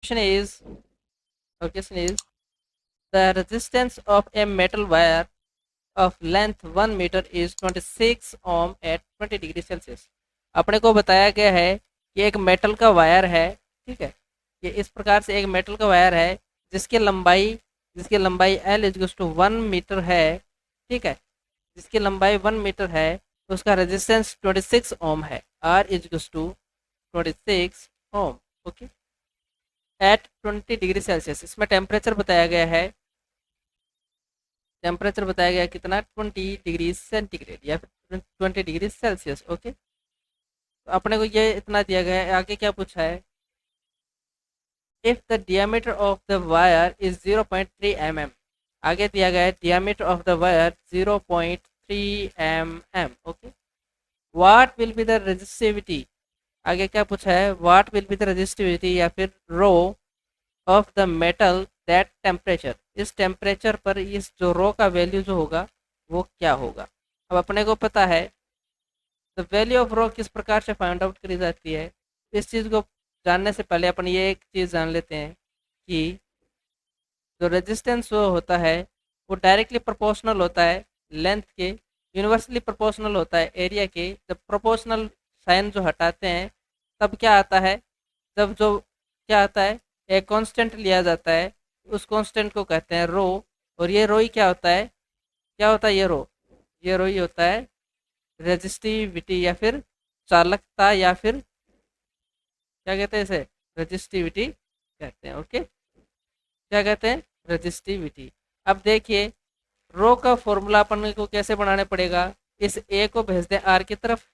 question is our question is the resistance of a metal wire of length 1 meter is 26 ohm at 20 degree Celsius. अपने को बताया गया है कि एक मेटल का वायर है, ठीक है। ये इस प्रकार से एक मेटल का वायर है जिसकी लंबाई L इज टू 1 मीटर है, ठीक है। जिसकी लंबाई 1 मीटर है, तो उसका रेजिस्टेंस 26 ओम है। R is to 26 ohm, okay. At 20 degree Celsius, इसमें टेम्परेचर बताया गया है, टेम्परेचर बताया गया कितना 20 डिग्री सेंटीग्रेड या फिर 20 डिग्री सेल्सियस, ओके। तो अपने को ये इतना दिया गया है। आगे क्या पूछा है, if the diameter of the wire is 0.3 mm। आगे दिया गया है diameter of the wire 0.3 mm, okay. What will be the resistivity, आगे क्या पूछा है, what will be the resistivity या फिर rho of the metal that temperature, इस टेम्परेचर पर इस जो रो का वैल्यू जो होगा वो क्या होगा। अब अपने को पता है द वैल्यू ऑफ रो किस प्रकार से फाइंड आउट करी जाती है। इस चीज़ को जानने से पहले अपन ये एक चीज़ जान लेते हैं कि जो रेजिस्टेंस वो होता है वो डायरेक्टली प्रोपोर्शनल होता है लेंथ के, यूनिवर्सली प्रोपोर्शनल होता है एरिया के। जब प्रोपोर्शनल साइन जो हटाते हैं तब क्या आता है, जब जो क्या आता है एक कांस्टेंट लिया जाता है, उस कांस्टेंट को कहते हैं रो। और ये रो ही क्या होता है, क्या होता है ये रो ही होता है रेजिस्टिविटी या फिर चालकता, या फिर क्या कहते हैं इसे, रेजिस्टिविटी कहते हैं, ओके। क्या कहते हैं, रेजिस्टिविटी। अब देखिए रो का फॉर्मूला अपन को कैसे बनाना पड़ेगा, इस ए को भेज दें आर की तरफ,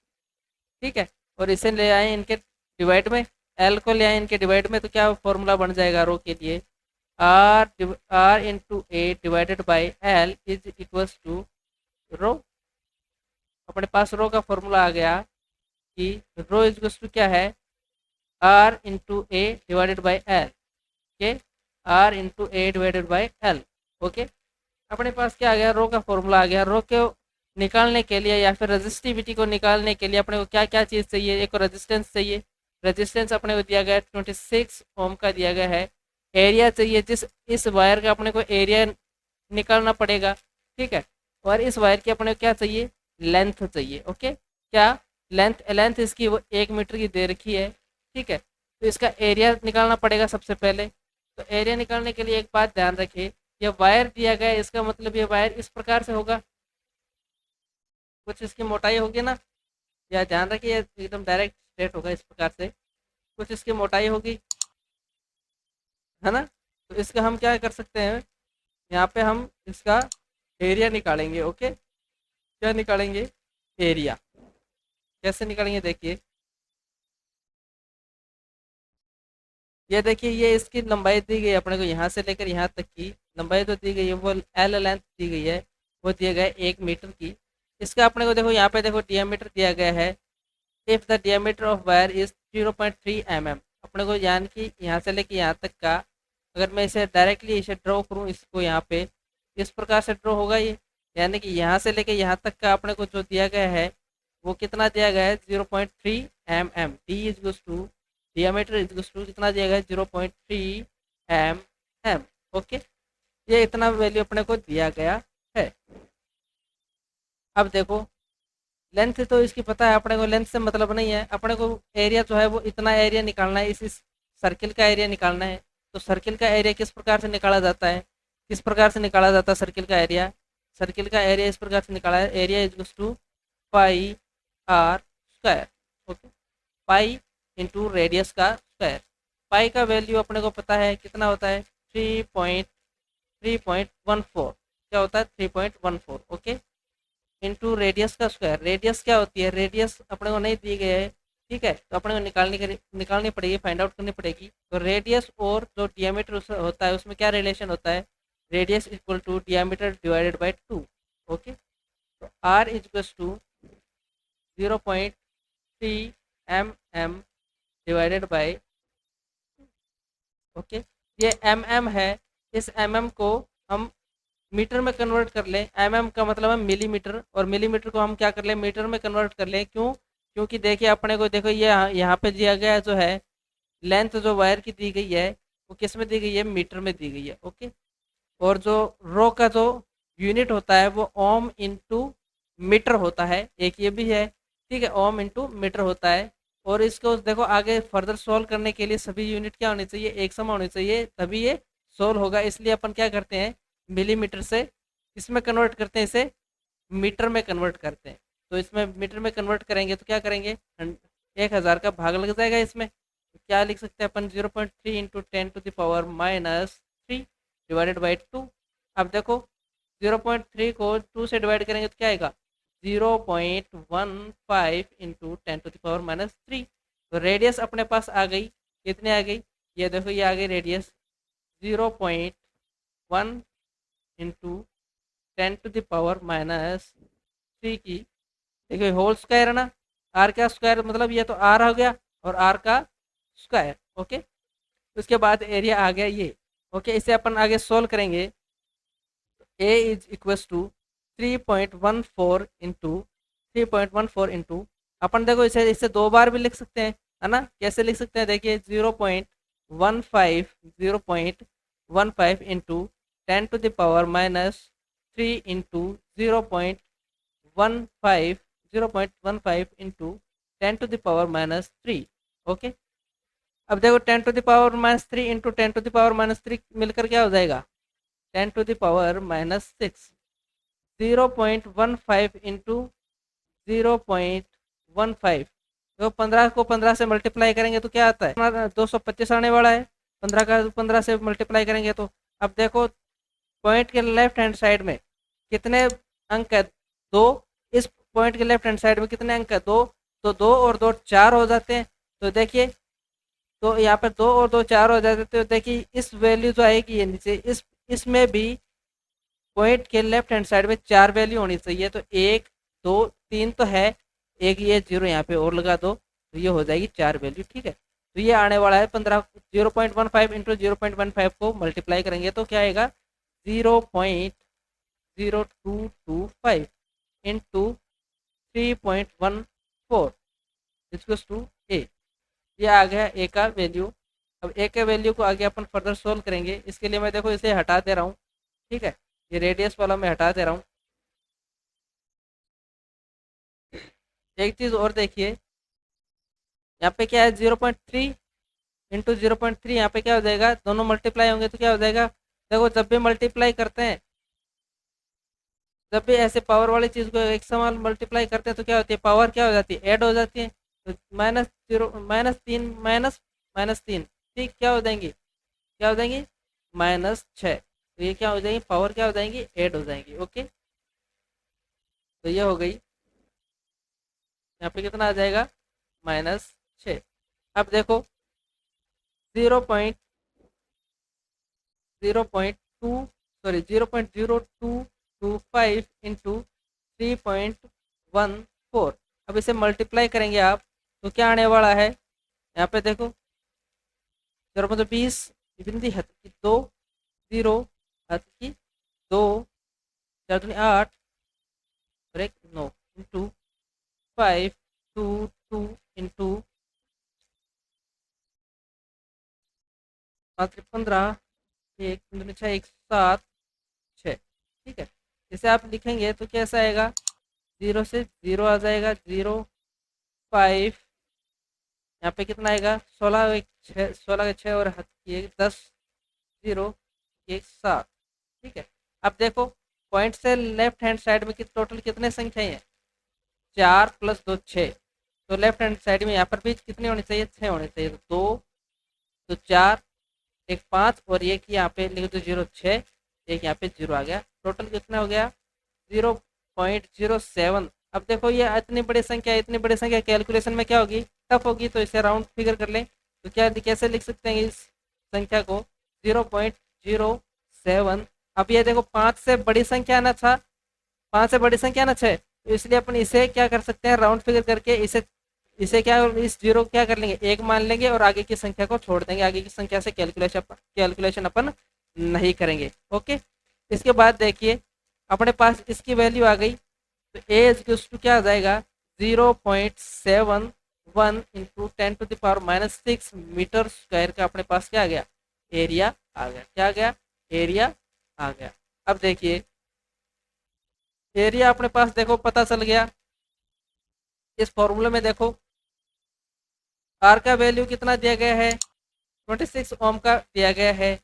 ठीक है, और इसे ले आए इनके डिवाइड में, एल को ले आए इनके डिवाइड में, तो क्या फॉर्मूला बन जाएगा रो के लिए, R into A divided by L is equals to rho. अपने पास रो का फॉर्मूला आ गया कि रो इज इक्वल्स टू क्या है, R into A divided by L, okay, R into A divided by L, okay. अपने पास क्या आ गया, रो का फॉर्मूला आ गया। रो को निकालने के लिए या फिर रेजिस्टिविटी को निकालने के लिए अपने को क्या क्या चीज़ चाहिए, एक रेजिस्टेंस चाहिए, रेजिस्टेंस अपने को दिया गया है 26 ओम का दिया गया है। एरिया चाहिए, जिस इस वायर का अपने को एरिया निकालना पड़ेगा, ठीक है। और इस वायर की अपने को क्या चाहिए, लेंथ चाहिए, ओके। क्या लेंथ इसकी वो 1 मीटर की दे रखी है, ठीक है। तो इसका एरिया निकालना पड़ेगा सबसे पहले। तो एरिया निकालने के लिए एक बात ध्यान रखिए, ये वायर दिया गया है, इसका मतलब ये वायर इस प्रकार से होगा, कुछ इसकी मोटाई होगी ना, या ध्यान रखिए एकदम डायरेक्ट स्ट्रेट होगा इस प्रकार से, कुछ इसकी मोटाई होगी, है ना। तो इसका हम क्या कर सकते हैं, यहाँ पे हम इसका एरिया निकालेंगे, ओके। क्या निकालेंगे, एरिया। कैसे निकालेंगे, देखिए ये देखिए, ये इसकी लंबाई दी गई अपने को, यहाँ से लेकर यहाँ तक की लंबाई तो दी गई है, वो एल लेंथ दी गई है, वो दिया गया है 1 मीटर की। इसका अपने को देखो यहाँ पे देखो डियामीटर दिया गया है, if the diameter of wire is 0.3 mm। अपने को यानी कि यहाँ से लेकर यहाँ तक का, अगर मैं इसे डायरेक्टली इसे ड्रॉ करूँ, इसको यहाँ पे इस प्रकार से ड्रॉ होगा ये, यानी कि यहाँ से लेकर यहाँ तक का अपने को जो दिया गया है वो कितना दिया गया है, 0.3 mm। D is to diameter is to कितना दिया गया है, 0.3 mm, ओके। ये इतना वैल्यू अपने को दिया गया है। अब देखो लेंथ तो इसकी पता है अपने को, लेंथ से मतलब नहीं है, अपने को एरिया जो है वो इतना एरिया निकालना है, इस सर्किल का एरिया निकालना है। तो सर्किल का एरिया किस प्रकार से निकाला जाता है, किस प्रकार से निकाला जाता है सर्किल का एरिया, सर्किल का एरिया इस प्रकार से निकाला है, area is to pi R square, okay, pi into radius का स्क्वायर। पाई का वैल्यू अपने को पता है कितना होता है, 3.14, क्या होता है 3.14, ओके, इंटू रेडियस का स्क्वायर। रेडियस क्या होती है, रेडियस अपने को नहीं दी गई है, ठीक है, तो अपने को निकालनी पड़ेगी, फाइंड आउट करनी पड़ेगी। तो रेडियस और जो डियामीटर होता है उसमें क्या रिलेशन होता है, radius equal to diameter divided by 2, okay. तो R equal to 0.3 mm divided by, okay. ये mm है, इस mm को हम मीटर में कन्वर्ट कर लें, mm का मतलब है मिलीमीटर, और मिलीमीटर को हम क्या कर लें, मीटर में कन्वर्ट कर लें। क्यों, क्योंकि देखिए अपने को देखो ये यहाँ पे दिया गया जो है लेंथ जो वायर की दी गई है वो किस में दी गई है, मीटर में दी गई है। ओके, और जो रो का जो यूनिट होता है वो ओम इंटू मीटर होता है, एक ये भी है, ठीक है, ओम इंटू मीटर होता है। और इसको देखो आगे फर्दर सोल्व करने के लिए सभी यूनिट क्या होनी चाहिए, एक समान होनी चाहिए, तभी ये सोल्व होगा। इसलिए अपन क्या करते हैं, मिलीमीटर से इसमें कन्वर्ट करते हैं, इसे मीटर में कन्वर्ट करते हैं। तो इसमें मीटर में कन्वर्ट करेंगे तो क्या करेंगे, 1000 का भाग लग जाएगा इसमें। तो क्या लिख सकते हैं अपन, 0.3 इंटू 10⁻³ डिवाइडेड बाई 2। अब देखो 0.3 को 2 से डिवाइड करेंगे तो क्या आएगा, 0.15 इंटू 10⁻³ तो रेडियस अपने पास आ गई, कितने आ गई, ये देखो ये आ गई रेडियस 0.1 इंटू 10⁻³ की, देखिए होल स्क्वायर है ना, आर का स्क्वायर मतलब ये तो आर हो गया और आर का स्क्वायर। ओके, उसके बाद एरिया आ गया ये। ओके, इसे अपन आगे सोल्व करेंगे। ए इज इक्वल्स टू 3.14 इंटू अपन देखो इसे इसे दो बार भी लिख सकते हैं, है ना, कैसे लिख सकते हैं, देखिए 0.15 इंटू 10⁻³ इंटू 0.15 इंटू 10⁻³ ओके। अब देखो 10⁻³ इंटू 10⁻³ मिलकर क्या हो जाएगा, 10⁻⁻6। 0.15 इंटू 0.15, तो 15 को 15 से मल्टीप्लाई करेंगे तो क्या आता है, 225 आने वाला है। 15 का 15 से मल्टीप्लाई करेंगे तो अब देखो पॉइंट के लेफ्ट हैंड साइड में कितने अंक है, 2। इस पॉइंट के लेफ्ट हैंड साइड में कितने अंक है, 2। तो 2 और 2 4 हो जाते हैं। तो देखिए, तो यहाँ पर 2 और 2 4 हो जाते, तो देखिए इस वैल्यू जो आएगी ये नीचे इसमें भी पॉइंट के लेफ्ट हैंड साइड में 4 वैल्यू होनी चाहिए। तो 1 2 3 तो है, एक ये 0 यहाँ पे और लगा दो तो ये हो जाएगी 4 वैल्यू, ठीक है। तो ये आने वाला है 15। 0.15 इंटू 0.15 को मल्टीप्लाई करेंगे तो क्या आएगा, 0.0225 इंटू 3.14 इक्वल्स टू ए। ये आ गया ए का वैल्यू। अब ए के वैल्यू को आगे अपन फर्दर सोल्व करेंगे। इसके लिए मैं देखो इसे हटा दे रहा हूँ, ठीक है, ये रेडियस वाला मैं हटा दे रहा हूँ। एक चीज़ और देखिए, यहाँ पे क्या है 0.3 इंटू 0.3, यहाँ पे क्या हो जाएगा, दोनों मल्टीप्लाई होंगे तो क्या हो जाएगा, देखो जब भी मल्टीप्लाई करते हैं, जब भी ऐसे पावर वाली चीज़ को एक समान मल्टीप्लाई करते हैं तो क्या होती है, पावर क्या हो जाती है, ऐड हो जाती है। तो -0 -3 -3 ठीक क्या हो जाएंगी, क्या हो जाएंगी, -6। तो ये क्या हो जाएंगी, पावर क्या हो जाएंगी, ऐड हो जाएंगी। ओके, तो ये हो गई, यहाँ पे कितना आ जाएगा, -6। अब देखो 0.0225 इंटू 3.14, अब इसे मल्टीप्लाई करेंगे आप तो क्या आने वाला है, यहाँ पे देखो 0.20 बिंदी हद की 2 0 हद की 2 4 दूनी 8 और 1 9 इंटू 5 2 2 इंटू 15 1 दूनी 6 1 7 6, ठीक है। इसे आप लिखेंगे तो कैसा आएगा, 0 से 0 आ जाएगा, 0 5 यहाँ पे कितना आएगा, 16 1 6 16 6 और 10 0 1 7, ठीक है। अब देखो पॉइंट से लेफ्ट हैंड साइड में टोटल कितने संख्याएं हैं, 4 + 2 6। तो लेफ्ट हैंड साइड में यहाँ पर भी कितने होने चाहिए, 6 होने चाहिए। तो 2 तो 4 1 5 और एक यहाँ पे लिख दो 0 6, एक यहाँ पे 0 आ गया, टोटल कितना हो गया 0.07। अब देखो ये इतनी बड़ी संख्या, इतनी बड़ी संख्या कैलकुलेशन में क्या होगी, टफ होगी, तो इसे राउंड फिगर कर लें तो क्या कैसे लिख सकते हैं इस संख्या को, 0.07। अब ये देखो 5 से बड़ी संख्या ना था, 5 से बड़ी संख्या ना 6, तो इसलिए अपन इसे क्या कर सकते हैं, राउंड फिगर करके इसे इसे क्या, इस 0 क्या कर लेंगे, 1 मान लेंगे और आगे की संख्या को छोड़ देंगे, आगे की संख्या से कैलकुलेशन अपन नहीं करेंगे। ओके, इसके बाद देखिए अपने पास इसकी वैल्यू आ गई, तो ए इक्वल्स टू क्या आ जाएगा, 0.71 इंटू 10⁻⁻6 मीटर स्क्वायर का अपने पास क्या आ गया, एरिया आ गया। क्या आ गया? एरिया आ गया। अब देखिए एरिया अपने पास देखो पता चल गया। इस फॉर्मूले में देखो आर का वैल्यू कितना दिया गया है? 26 ओम का दिया गया है।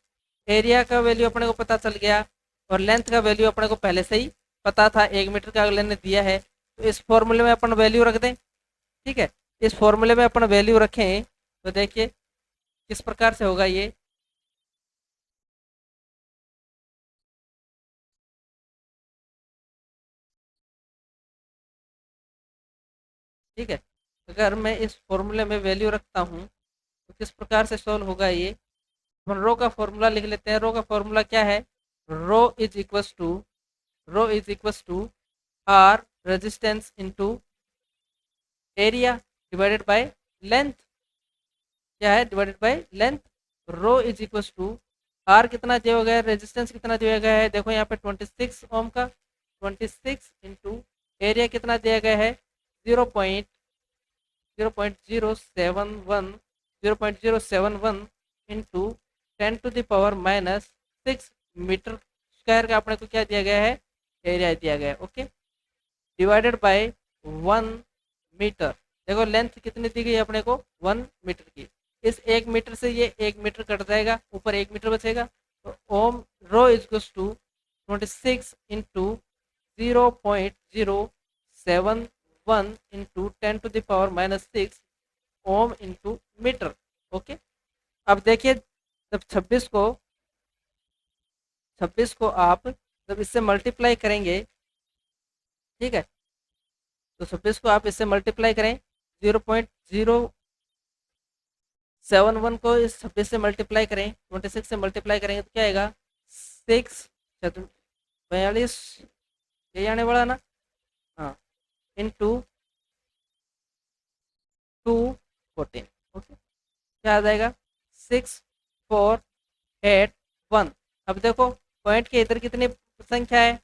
एरिया का वैल्यू अपने को पता चल गया और लेंथ का वैल्यू अपने को पहले से ही पता था, 1 मीटर का अगले ने दिया है। तो इस फॉर्मूले में अपन वैल्यू रख दें। ठीक है, इस फॉर्मूले में अपन वैल्यू रखें तो देखिए किस प्रकार से होगा ये। ठीक है, अगर मैं इस फॉर्मूले में वैल्यू रखता हूँ तो किस प्रकार से सॉल्व होगा ये। अपन रो का फॉर्मूला लिख लेते हैं। रो का फॉर्मूला क्या है? Rho is equals to R resistance into area divided by length. क्या है? Divided by length. Rho is equals to R कितना दिया गया है, रेजिस्टेंस कितना दिया गया है, देखो यहाँ पे 26 ओम का, 26 इंटू एरिया कितना दिया गया है, 0.071 इंटू 10⁻⁻6 मीटर स्क्वायर का अपने को क्या दिया गया है? एरिया दिया गया है। Okay, divided by 1 metre. देखो लेंथ कितनी दी गई है अपने को? 1 मीटर की। इस 1 मीटर से ये 1 मीटर कट जाएगा, ऊपर 1 मीटर बचेगा। तो ohm rho is to 26 into 0.071 into 10⁻⁻6 ohm into metre. Okay, अब देखिए जब 26 को आप जब इससे मल्टीप्लाई करेंगे, ठीक है, तो 26 को आप इससे मल्टीप्लाई करें, 0.071 को इस 26 से मल्टीप्लाई करें, 26 से मल्टीप्लाई करेंगे तो क्या आएगा? 6×42 यही आने वाला ना। हाँ, इंटू 214। ओके, क्या आ जाएगा? 6481। अब देखो पॉइंट के इधर कितनी संख्या है?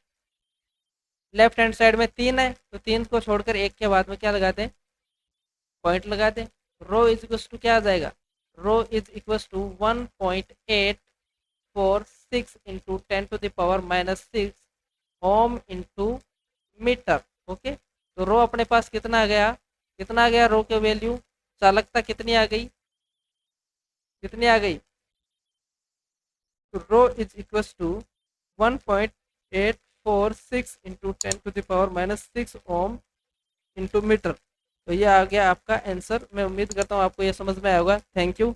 लेफ्ट हैंड साइड में 3 है, तो 3 को छोड़कर एक के बाद में क्या लगा दें? पॉइंट लगा दें। रो इज इक्वल टू क्या आ जाएगा? Rho is equal to 1.846 into 10⁻⁻6 ohm into metre. Okay, तो रो अपने पास कितना आ गया? कितना आ गया रो की वैल्यू? चालकता कितनी आ गई? कितनी आ गई? तो rho is equal to 1.846 into 10⁻⁻6 ohm into metre. तो ये आ गया आपका आंसर। मैं उम्मीद करता हूँ आपको ये समझ में आएगा। Thank you.